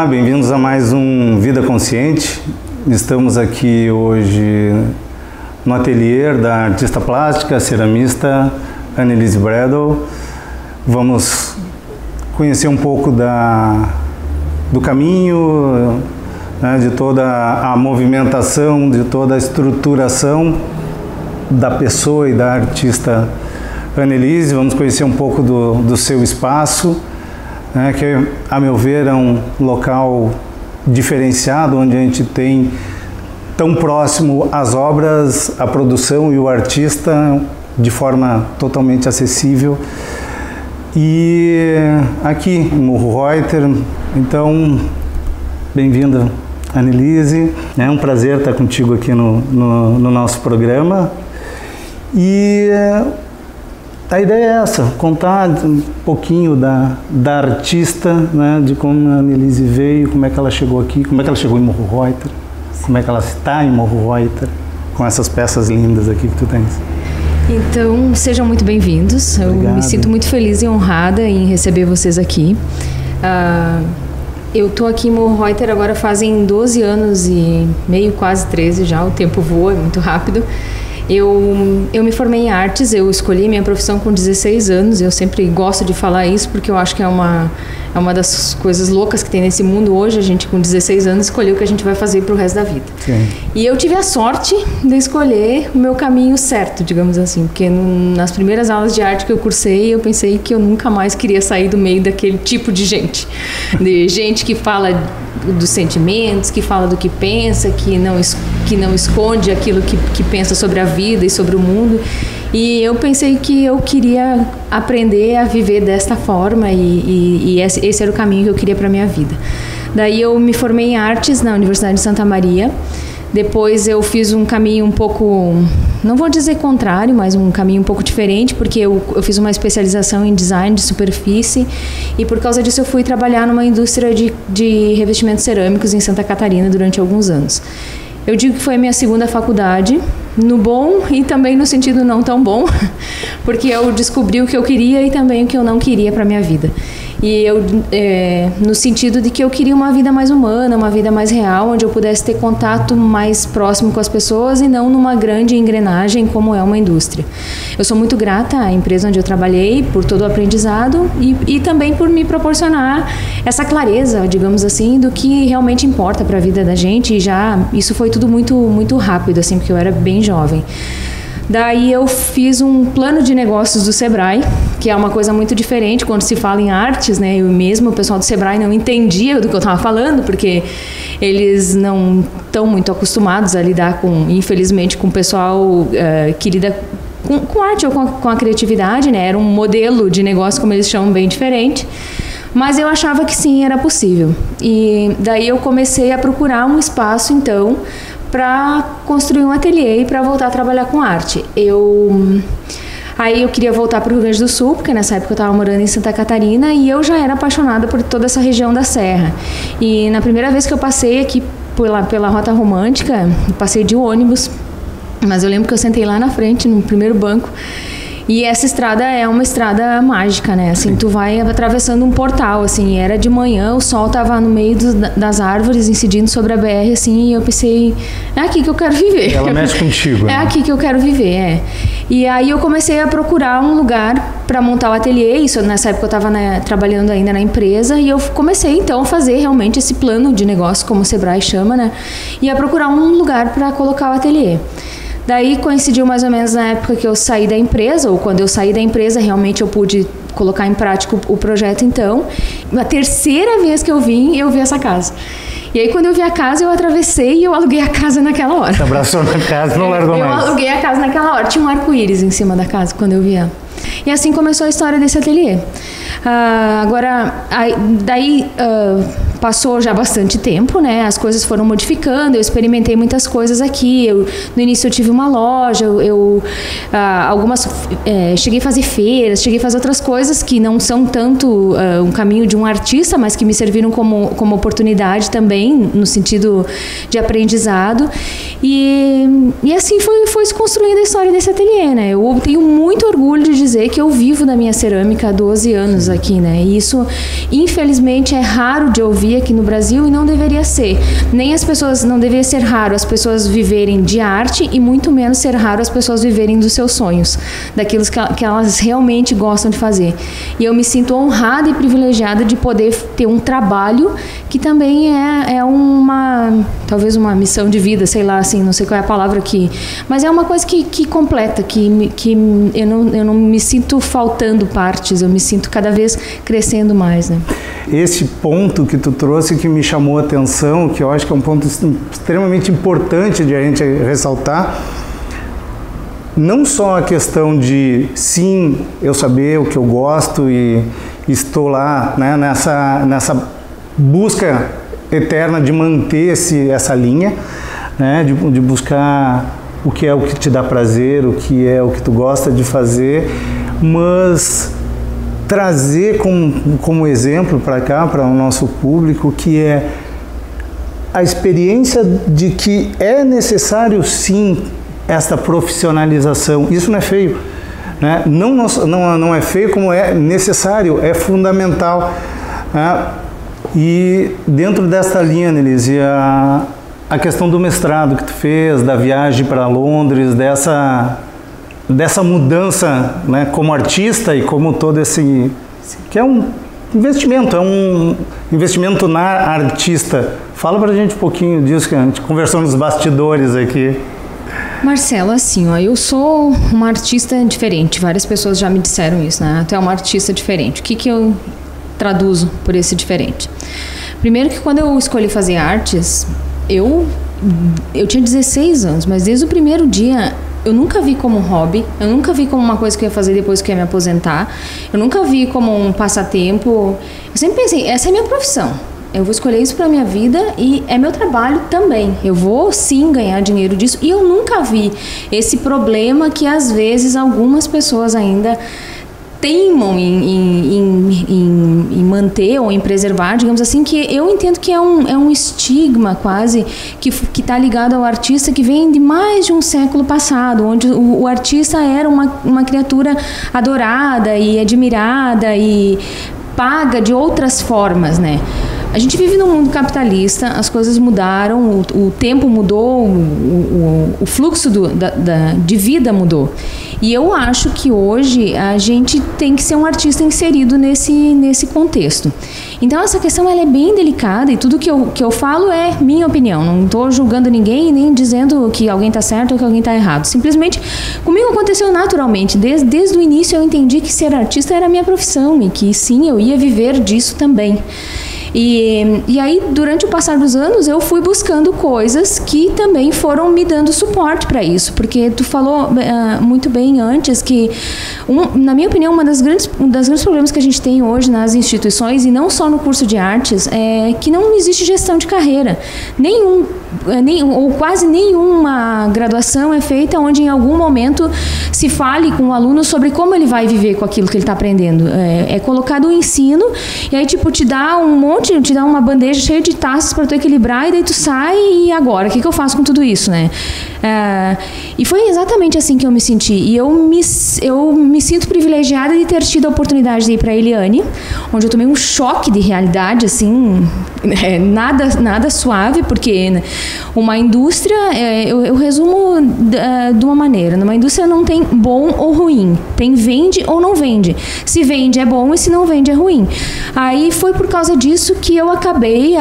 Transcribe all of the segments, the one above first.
Olá, bem-vindos a mais um Vida Consciente. Estamos aqui hoje no ateliê da artista plástica, ceramista Annelise Bredel. Vamos conhecer um pouco do caminho, né, de toda a movimentação, de toda a estruturação da pessoa e da artista Annelise. Vamos conhecer um pouco do seu espaço, né, que, a meu ver, é um local diferenciado, onde a gente tem tão próximo as obras, a produção e o artista de forma totalmente acessível. E aqui em Morro Reuter, então, bem-vinda, Annelise. É um prazer estar contigo aqui no nosso programa. E a ideia é essa, contar um pouquinho da artista, né, de como a Annelise veio, como é que ela chegou aqui, como é que ela chegou em Morro Reuter, como é que ela está em Morro Reuter, com essas peças lindas aqui que tu tens. Então, sejam muito bem-vindos. Eu me sinto muito feliz e honrada em receber vocês aqui. Eu estou aqui em Morro Reuter agora fazem 12 anos e meio, quase 13 já, o tempo voa, é muito rápido. Eu me formei em artes, eu escolhi minha profissão com 16 anos, eu sempre gosto de falar isso porque eu acho que é uma das coisas loucas que tem nesse mundo hoje, a gente com 16 anos escolheu o que a gente vai fazer pro resto da vida. Sim. E eu tive a sorte de escolher o meu caminho certo, digamos assim, porque nas primeiras aulas de arte que eu cursei, eu pensei que eu nunca mais queria sair do meio daquele tipo de gente que fala dos sentimentos, que fala do que pensa, que não esconde aquilo que pensa sobre a vida e sobre o mundo. E eu pensei que eu queria aprender a viver desta forma e esse era o caminho que eu queria para minha vida. Daí eu me formei em artes na Universidade de Santa Maria. Depois eu fiz um caminho um pouco, não vou dizer contrário, mas um caminho um pouco diferente, porque eu fiz uma especialização em design de superfície e por causa disso eu fui trabalhar numa indústria de revestimentos cerâmicos em Santa Catarina durante alguns anos. Eu digo que foi a minha segunda faculdade, no bom e também no sentido não tão bom, porque eu descobri o que eu queria e também o que eu não queria para minha vida. E eu, no sentido de que eu queria uma vida mais humana, uma vida mais real, onde eu pudesse ter contato mais próximo com as pessoas e não numa grande engrenagem como é uma indústria. Eu sou muito grata à empresa onde eu trabalhei por todo o aprendizado e também por me proporcionar essa clareza, digamos assim, do que realmente importa para a vida da gente. E isso foi tudo muito, muito rápido, assim, porque eu era bem jovem. Daí eu fiz um plano de negócios do Sebrae, que é uma coisa muito diferente quando se fala em artes, né? Eu mesmo, o pessoal do Sebrae não entendia do que eu estava falando, porque eles não estão muito acostumados a lidar infelizmente, com o pessoal que lida com arte ou com a criatividade, né? Era um modelo de negócio, como eles chamam, bem diferente. Mas eu achava que sim, era possível. E daí eu comecei a procurar um espaço, então, para construir um ateliê e para voltar a trabalhar com arte. Aí eu queria voltar para o Rio Grande do Sul, porque nessa época eu estava morando em Santa Catarina e eu já era apaixonada por toda essa região da Serra. E na primeira vez que eu passei aqui pela Rota Romântica, eu passei de ônibus, mas eu lembro que eu sentei lá na frente, no primeiro banco. E essa estrada é uma estrada mágica, né? Assim, tu vai atravessando um portal, assim, era de manhã, o sol tava no meio das árvores, incidindo sobre a BR, assim, e eu pensei, é aqui que eu quero viver. Ela mexe contigo. É, né? Aqui que eu quero viver, é. E aí eu comecei a procurar um lugar para montar o ateliê, isso nessa época eu estava trabalhando ainda na empresa, e eu comecei então a fazer realmente esse plano de negócio, como o Sebrae chama, né? E a procurar um lugar para colocar o ateliê. Daí coincidiu mais ou menos na época que eu saí da empresa, ou quando eu saí da empresa, realmente eu pude colocar em prática o projeto então. A terceira vez que eu vi essa casa. E aí quando eu vi a casa, eu atravessei e eu aluguei a casa naquela hora. Você abraçou na casa, não largou mais. Eu aluguei a casa naquela hora. Tinha um arco-íris em cima da casa quando eu vi ela. E assim começou a história desse ateliê. Daí passou já bastante tempo, né? As coisas foram modificando, eu experimentei muitas coisas aqui. No início eu tive uma loja, cheguei a fazer feiras, cheguei a fazer outras coisas que não são tanto um caminho de um artista, mas que me serviram como oportunidade também, no sentido de aprendizado. E assim foi se construindo a história desse ateliê, né? Eu tenho muito orgulho de dizer que eu vivo da minha cerâmica há 12 anos. aqui, né? E isso, infelizmente, é raro de ouvir aqui no Brasil e não deveria ser. Nem as pessoas, não deveria ser raro as pessoas viverem de arte e muito menos ser raro as pessoas viverem dos seus sonhos, daquilo que elas realmente gostam de fazer. E eu me sinto honrada e privilegiada de poder ter um trabalho que também é talvez uma missão de vida, sei lá, assim, não sei qual é a palavra aqui, mas é uma coisa que completa, que eu não me sinto faltando partes, eu me sinto cada vez crescendo mais, né? Esse ponto que tu trouxe que me chamou a atenção, que eu acho que é um ponto extremamente importante de a gente ressaltar, não só a questão de, sim, eu saber o que eu gosto e estou lá, né, nessa busca eterna de manter essa linha, né, de buscar o que é o que te dá prazer, o que é o que tu gosta de fazer, mas trazer como exemplo para cá, para o nosso público, que é a experiência de que é necessário sim esta profissionalização. Isso não é feio, né? Não é feio, como é necessário, é fundamental, né? E dentro desta linha, Annelise, a questão do mestrado que tu fez, da viagem para Londres, dessa mudança, né, como artista e como todo esse que é um investimento na artista. Fala pra gente um pouquinho disso, que a gente conversou nos bastidores aqui. Marcelo, assim, ó, eu sou uma artista diferente. Várias pessoas já me disseram isso, né? Tu é uma artista diferente. O que eu traduzo por esse diferente? Primeiro que quando eu escolhi fazer artes, eu tinha 16 anos, mas desde o primeiro dia eu nunca vi como hobby, eu nunca vi como uma coisa que eu ia fazer depois que eu ia me aposentar, eu nunca vi como um passatempo. Eu sempre pensei, essa é a minha profissão, eu vou escolher isso para minha vida e é meu trabalho também, eu vou sim ganhar dinheiro disso. E eu nunca vi esse problema que às vezes algumas pessoas ainda teimam em manter ou em preservar, digamos assim, que eu entendo que é um estigma quase que está ligado ao artista, que vem de mais de um século passado, onde o artista era uma criatura adorada e admirada e paga de outras formas, né? A gente vive num mundo capitalista, as coisas mudaram, o tempo mudou, o fluxo de vida mudou. E eu acho que hoje a gente tem que ser um artista inserido nesse contexto. Então essa questão ela é bem delicada e tudo que eu falo é minha opinião. Não estou julgando ninguém nem dizendo que alguém está certo ou que alguém está errado. Simplesmente comigo aconteceu naturalmente. Desde o início eu entendi que ser artista era a minha profissão e que sim, eu ia viver disso também. E aí, durante o passar dos anos, eu fui buscando coisas que também foram me dando suporte para isso, porque tu falou muito bem antes que, na minha opinião, um dos grandes problemas que a gente tem hoje nas instituições, e não só no curso de artes, é que não existe gestão de carreira. Ou quase nenhuma graduação é feita onde em algum momento se fale com o aluno sobre como ele vai viver com aquilo que ele está aprendendo. É colocado o ensino e aí tipo te dá uma bandeja cheia de taças para tu equilibrar e daí tu sai e agora, o que eu faço com tudo isso, né? E foi exatamente assim que eu me senti. E eu me sinto privilegiada de ter tido a oportunidade de ir para a Eliane, onde eu tomei um choque de realidade, assim, nada suave, porque uma indústria, eu resumo de uma maneira, numa indústria não tem bom ou ruim, tem vende ou não vende. Se vende é bom e se não vende é ruim. Aí foi por causa disso que eu acabei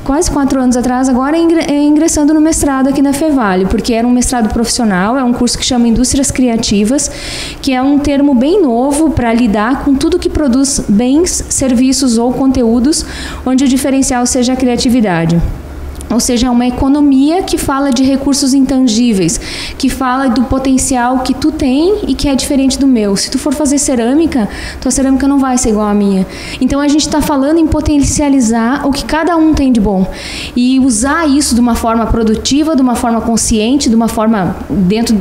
quase 4 anos atrás, agora ingressando no mestrado aqui na Fevale, porque era um mestrado profissional, é um curso que chama Indústrias Criativas, que é um termo bem novo para lidar com tudo que produz bens, serviços ou conteúdos, onde o diferencial seja a criatividade. Ou seja, é uma economia que fala de recursos intangíveis, que fala do potencial que tu tem e que é diferente do meu. Se tu for fazer cerâmica, tua cerâmica não vai ser igual à minha. Então a gente está falando em potencializar o que cada um tem de bom e usar isso de uma forma produtiva, de uma forma consciente, de uma forma dentro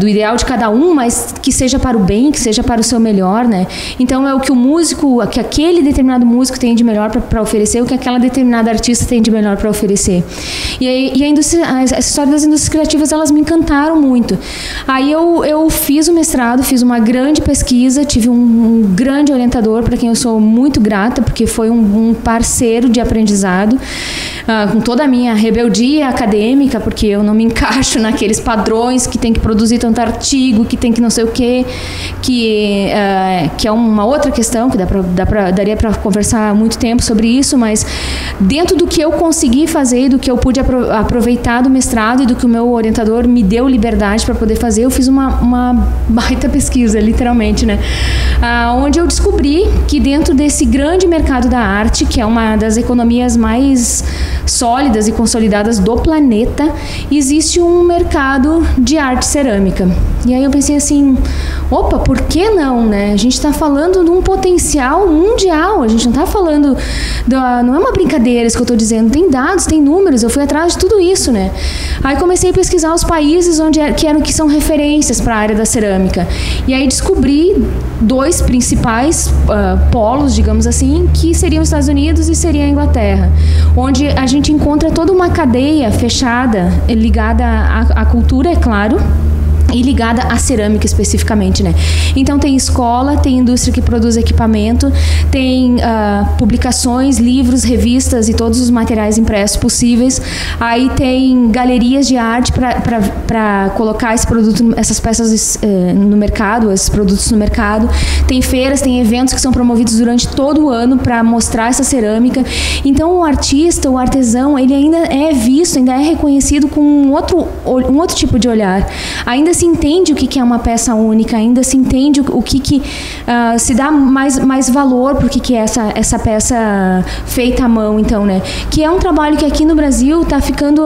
do ideal de cada um, mas que seja para o bem, que seja para o seu melhor, né? Então é o que o músico, que aquele determinado músico tem de melhor para oferecer, o que aquela determinada determinado artista tem de melhor para oferecer. E a indústria, essa história das indústrias criativas, elas me encantaram muito. Aí eu fiz o mestrado, fiz uma grande pesquisa, tive um grande orientador para quem eu sou muito grata, porque foi um parceiro de aprendizado, com toda a minha rebeldia acadêmica, porque eu não me encaixo naqueles padrões que tem que produzir tanto artigo, que tem que não sei o quê, que é uma outra questão, que daria para conversar muito tempo sobre isso, mas dentro do que eu consegui fazer e do que eu pude aproveitar do mestrado e do que o meu orientador me deu liberdade para poder fazer, eu fiz uma baita pesquisa, literalmente, né? Onde eu descobri que dentro desse grande mercado da arte, que é uma das economias mais sólidas e consolidadas do planeta, existe um mercado de arte cerâmica. E aí eu pensei assim, opa, por que não, né? A gente está falando de um potencial mundial, a gente não está falando, não é uma brincadeira isso que eu estou dizendo, tem dados, tem números, eu fui atrás de tudo isso, né? Aí comecei a pesquisar os países que são referências para a área da cerâmica. E aí descobri 2 principais polos, digamos assim, que seriam os Estados Unidos e seria a Inglaterra, onde a gente encontra toda uma cadeia fechada, ligada à cultura, é claro, e ligada à cerâmica especificamente, né? Então tem escola, tem indústria que produz equipamento, tem publicações, livros, revistas e todos os materiais impressos possíveis. Aí tem galerias de arte para colocar esse produto, essas peças no mercado, esses produtos no mercado. Tem feiras, tem eventos que são promovidos durante todo o ano para mostrar essa cerâmica. Então o artista, o artesão, ele ainda é visto, ainda é reconhecido com um outro tipo de olhar. Ainda se entende o que é uma peça única, ainda se entende o que se dá mais valor para o que é essa peça feita à mão, então, né? Que é um trabalho que aqui no Brasil está ficando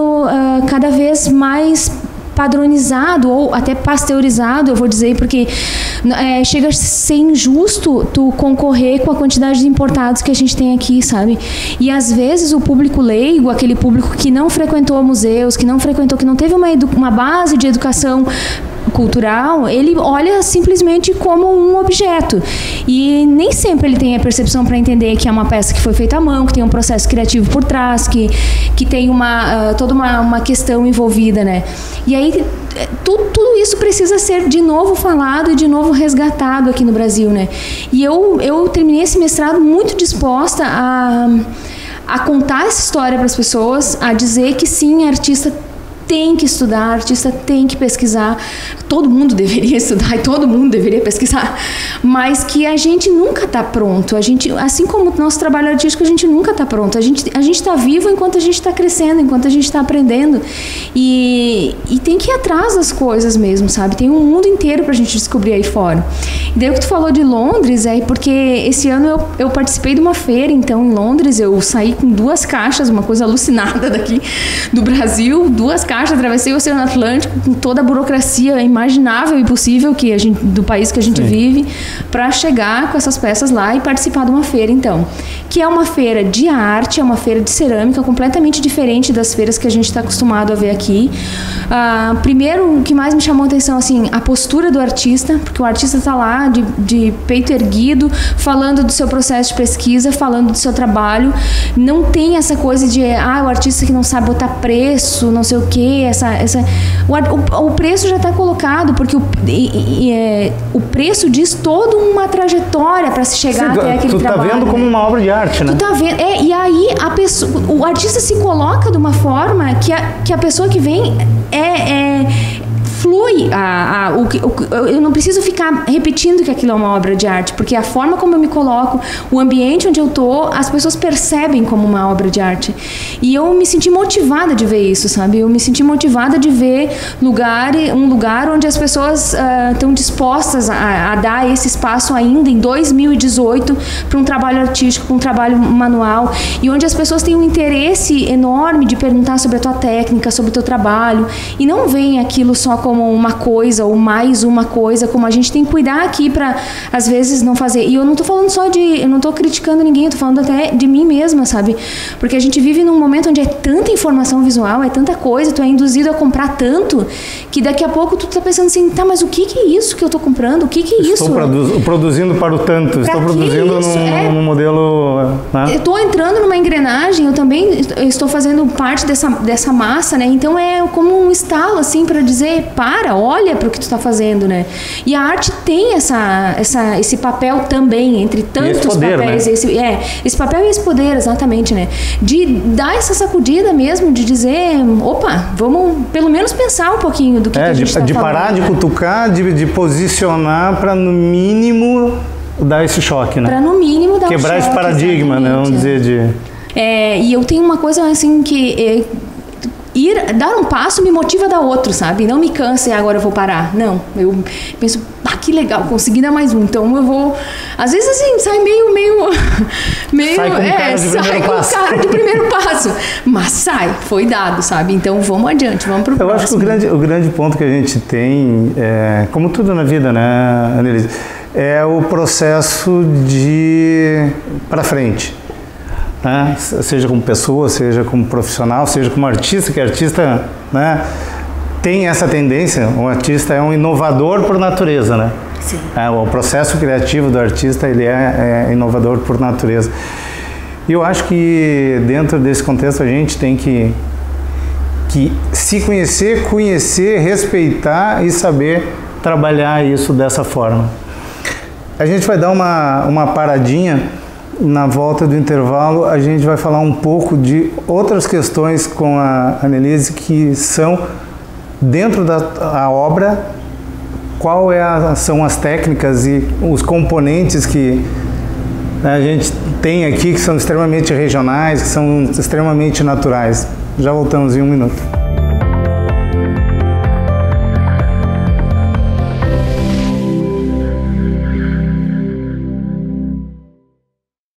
cada vez mais padronizado ou até pasteurizado, eu vou dizer, porque chega a ser injusto tu concorrer com a quantidade de importados que a gente tem aqui, sabe? E às vezes o público leigo, aquele público que não frequentou museus, que não teve uma base de educação cultural, ele olha simplesmente como um objeto. E nem sempre ele tem a percepção para entender que é uma peça que foi feita à mão, que tem um processo criativo por trás, que tem toda uma questão envolvida, né? E aí tudo isso precisa ser de novo falado e de novo resgatado aqui no Brasil, né? E eu terminei esse mestrado muito disposta a contar essa história para as pessoas, a dizer que sim, artista tem que estudar, artista tem que pesquisar, todo mundo deveria estudar e todo mundo deveria pesquisar, mas que a gente nunca está pronto, assim como o nosso trabalho artístico, a gente nunca está pronto, a gente está vivo enquanto a gente está crescendo, enquanto a gente está aprendendo, e tem que ir atrás das coisas mesmo, sabe? Tem um mundo inteiro para a gente descobrir aí fora. E daí o que tu falou de Londres é porque esse ano eu participei de uma feira, então, em Londres, eu saí com 2 caixas, uma coisa alucinada daqui do Brasil, 2 caixas, atravessei o Oceano Atlântico com toda a burocracia imaginável e possível do país que a gente vive, para chegar com essas peças lá e participar de uma feira, então, que é uma feira de arte, é uma feira de cerâmica completamente diferente das feiras que a gente está acostumado a ver aqui. Primeiro, o que mais me chamou a atenção, assim, a postura do artista, porque o artista está lá de peito erguido, falando do seu processo de pesquisa, falando do seu trabalho, não tem essa coisa de o artista que não sabe botar preço, não sei o quê, o preço já está colocado, porque o preço diz toda uma trajetória para se chegar até aquele trabalho. Tu tá vendo como uma obra de arte, né? Tu tá vendo, e aí o artista se coloca de uma forma que a pessoa que vem flui. Eu não preciso ficar repetindo que aquilo é uma obra de arte, porque a forma como eu me coloco, o ambiente onde eu tô, as pessoas percebem como uma obra de arte. E eu me senti motivada de ver isso, sabe? Eu me senti motivada de ver um lugar onde as pessoas estão dispostas a dar esse espaço ainda em 2018 para um trabalho artístico, para um trabalho manual, e onde as pessoas têm um interesse enorme de perguntar sobre a tua técnica, sobre o teu trabalho, e não veem aquilo só como uma coisa ou mais uma coisa, como a gente tem que cuidar aqui para às vezes não fazer. E eu não tô falando só de, eu não tô criticando ninguém, eu tô falando até de mim mesma, sabe? Porque a gente vive num momento onde é tanta informação visual, é tanta coisa, tu é induzido a comprar tanto, que daqui a pouco tu tá pensando assim, tá, mas o que é isso que eu tô comprando? O que é isso? Estou produzindo para o tanto, estou produzindo num modelo... Né? Eu tô entrando numa engrenagem, eu também estou fazendo parte dessa massa, né? Então é como um estalo, assim, para dizer, olha para o que tu está fazendo, né? E a arte tem esse papel também, entre tantos poder, papéis. né? Esse papel e esse poder, exatamente, né? De dar essa sacudida mesmo, de dizer, opa, vamos pelo menos pensar um pouquinho do que a gente está falando. De parar de cutucar, de posicionar para, no mínimo, dar esse choque, né? Para, no mínimo, dar quebrar esse paradigma, né? Vamos dizer de... E eu tenho uma coisa, assim, que... dar um passo me motiva a dar outro, sabe? Não me cansa e agora eu vou parar. Não, eu penso, que legal, consegui dar mais um. Então eu vou... Às vezes assim, sai meio sai com cara de primeiro passo. Mas sai, foi dado, sabe? Então vamos adiante, vamos pro próximo. Eu acho que o grande ponto que a gente tem, como tudo na vida, né, Annelise, é o processo de para frente. Né? Seja como pessoa, seja como profissional, seja como artista, que artista, né, tem essa tendência. O artista é um inovador por natureza, né? Sim. O processo criativo do artista, ele é inovador por natureza. E eu acho que dentro desse contexto a gente tem que se conhecer, respeitar e saber trabalhar isso dessa forma. A gente vai dar uma paradinha. Na volta do intervalo, a gente vai falar um pouco de outras questões com a Annelise que são dentro da obra, são as técnicas e os componentes que a gente tem aqui, que são extremamente regionais, que são extremamente naturais. Já voltamos em 1 minuto.